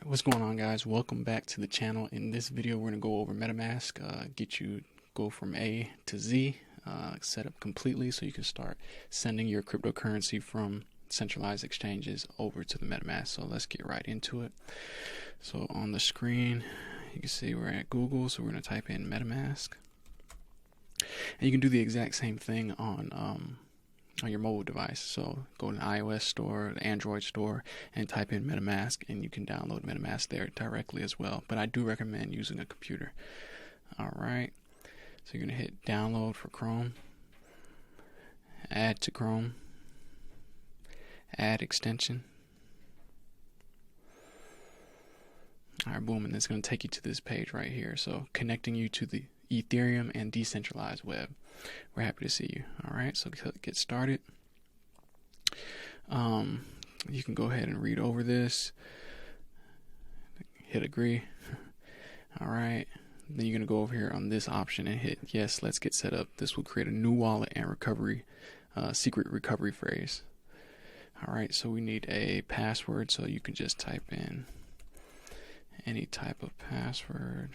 What's going on, guys? Welcome back to the channel. In this video we're going to go over MetaMask, get you go from A to Z, set up completely so you can start sending your cryptocurrency from centralized exchanges over to the MetaMask. So let's get right into it. So on the screen you can see we're at Google, so we're going to type in MetaMask, and you can do the exact same thing on your mobile device. So go to the iOS store, the Android store, and type in MetaMask, and you can download MetaMask there directly as well. But I do recommend using a computer. Alright, so you're going to hit download for Chrome, add to Chrome, add extension. Alright, boom, and it's going to take you to this page right here. So connecting you to the Ethereum and decentralized web. We're happy to see you. Alright, so get started. You can go ahead and read over this. Hit agree. Alright, then you're going to go over here on this option and hit yes, let's get set up. This will create a new wallet and secret recovery phrase. Alright, so we need a password, so you can just type in any type of password.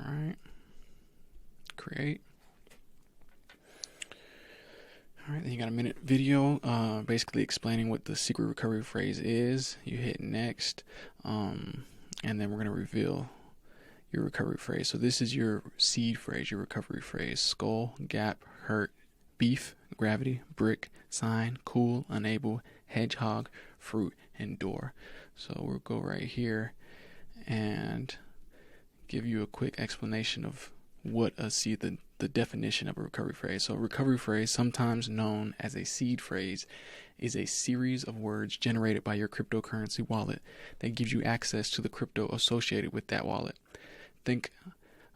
Alright, create. Alright, then you got a minute video basically explaining what the secret recovery phrase is. You hit next, and then we're going to reveal your recovery phrase. So this is your seed phrase, your recovery phrase: skull, gap, hurt, beef, gravity, brick, sign, cool, unable, hedgehog, fruit, and door. So we'll go right here and give you a quick explanation of what the definition of a recovery phrase. So a recovery phrase, sometimes known as a seed phrase, is a series of words generated by your cryptocurrency wallet that gives you access to the crypto associated with that wallet. Think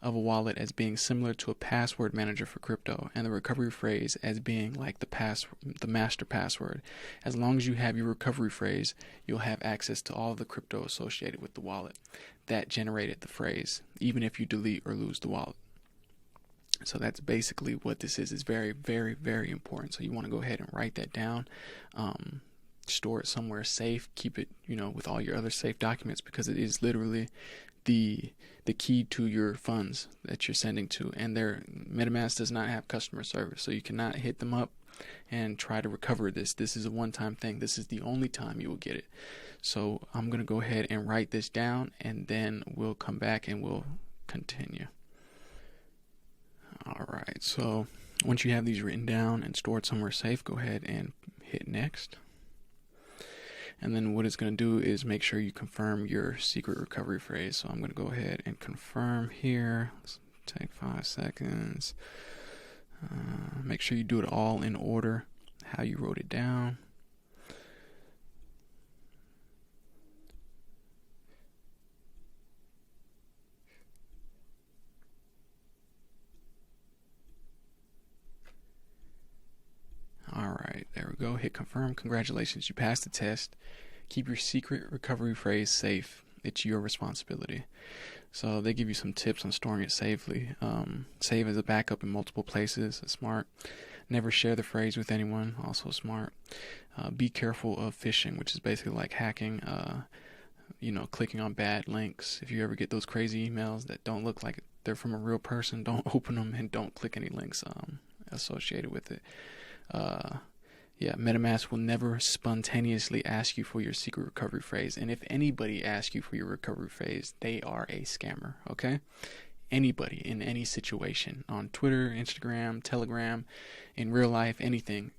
of a wallet as being similar to a password manager for crypto, and the recovery phrase as being like the master password. As long as you have your recovery phrase, you'll have access to all of the crypto associated with the wallet that generated the phrase, even if you delete or lose the wallet. So that's basically what this is. It's very, very, very important. So you want to go ahead and write that down, store it somewhere safe, keep it, with all your other safe documents, because it is literally the key to your funds that you're sending to. And MetaMask does not have customer service, so you cannot hit them up and try to recover this. This is a one-time thing. This is the only time you will get it. So I'm going to go ahead and write this down, and then we'll come back and we'll continue. Alright, so once you have these written down and stored somewhere safe, go ahead and hit next. And then what it's going to do is make sure you confirm your secret recovery phrase. So I'm going to go ahead and confirm here. Let's take 5 seconds. Make sure you do it all in order, how you wrote it down. Alright, there we go. Hit confirm. Congratulations, you passed the test. Keep your secret recovery phrase safe. It's your responsibility. So they give you some tips on storing it safely. Save as a backup in multiple places. That's smart. Never share the phrase with anyone. Also smart. Be careful of phishing, which is basically like hacking. Clicking on bad links. If you ever get those crazy emails that don't look like they're from a real person, don't open them and don't click any links associated with it. MetaMask will never spontaneously ask you for your secret recovery phrase. And if anybody asks you for your recovery phrase, they are a scammer, okay? Anybody in any situation, on Twitter, Instagram, Telegram, in real life, anything.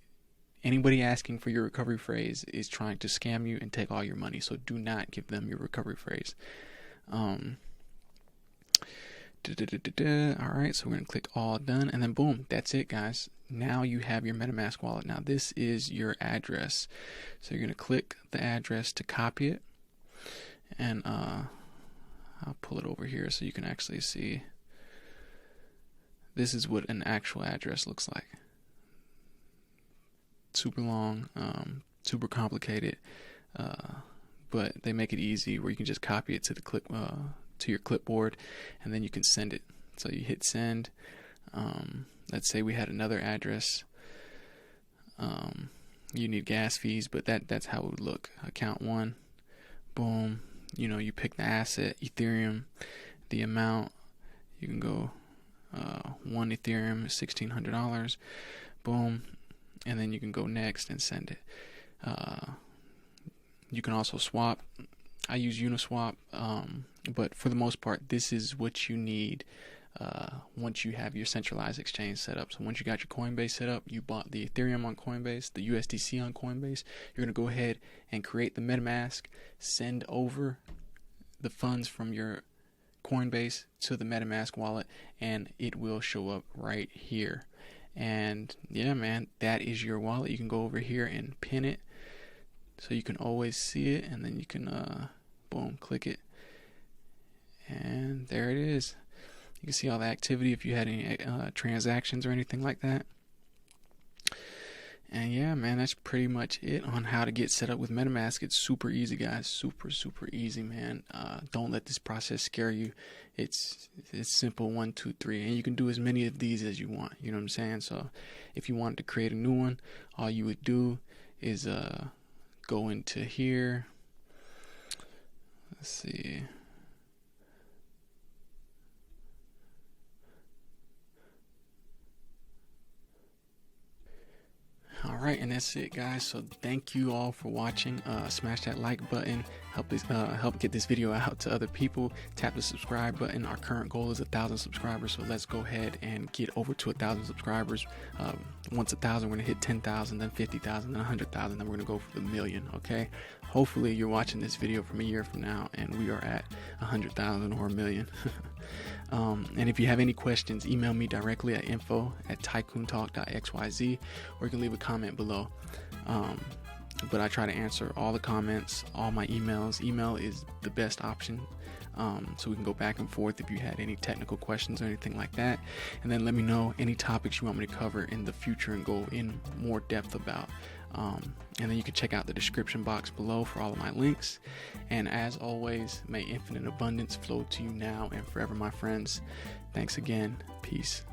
Anybody asking for your recovery phrase is trying to scam you and take all your money. So do not give them your recovery phrase. Alright, so we're going to click all done, and then boom, that's it, guys. Now you have your MetaMask wallet. Now this is your address. So you're going to click the address to copy it, and I'll pull it over here so you can actually see. This is what an actual address looks like. Super long, super complicated, but they make it easy where you can just copy it to to your clipboard, and then you can send it. So you hit send. Let's say we had another address. You need gas fees, but that's how it would look. Account 1, boom. You pick the asset, Ethereum, the amount. You can go 1 Ethereum is $1,600, boom, and then you can go next and send it. You can also swap. I use Uniswap, but for the most part, this is what you need once you have your centralized exchange set up. So once you got your Coinbase set up, you bought the Ethereum on Coinbase, the USDC on Coinbase, you're going to go ahead and create the MetaMask, send over the funds from your Coinbase to the MetaMask wallet, and it will show up right here. And yeah, man, that is your wallet. You can go over here and pin it so you can always see it, and then you can boom, click it, and there it is. You can see all the activity if you had any transactions or anything like that. And yeah, man, that's pretty much it on how to get set up with MetaMask. It's super easy, guys. Super easy, man. Don't let this process scare you. It's simple, 1, 2, 3, and you can do as many of these as you want. You know what I'm saying? So if you wanted to create a new one, all you would do is go into here. Let's see. Alright, and that's it, guys. So thank you all for watching. Smash that like button, help get this video out to other people. Tap the subscribe button. Our current goal is 1,000 subscribers, so let's go ahead and get over to 1,000 subscribers. Once 1,000, we're gonna hit 10,000, then 50,000, then 100,000, then we're gonna go for the million. Okay, hopefully you're watching this video from a year from now and we are at 100,000 or a million. And if you have any questions, email me directly at info@tycoontalk.xyz, or you can leave a comment below. But I try to answer all the comments, all my emails. Email is the best option, so we can go back and forth if you had any technical questions or anything like that. And then let me know any topics you want me to cover in the future and go in more depth about. And then you can check out the description box below for all of my links. And as always, may infinite abundance flow to you now and forever, my friends. Thanks again. Peace.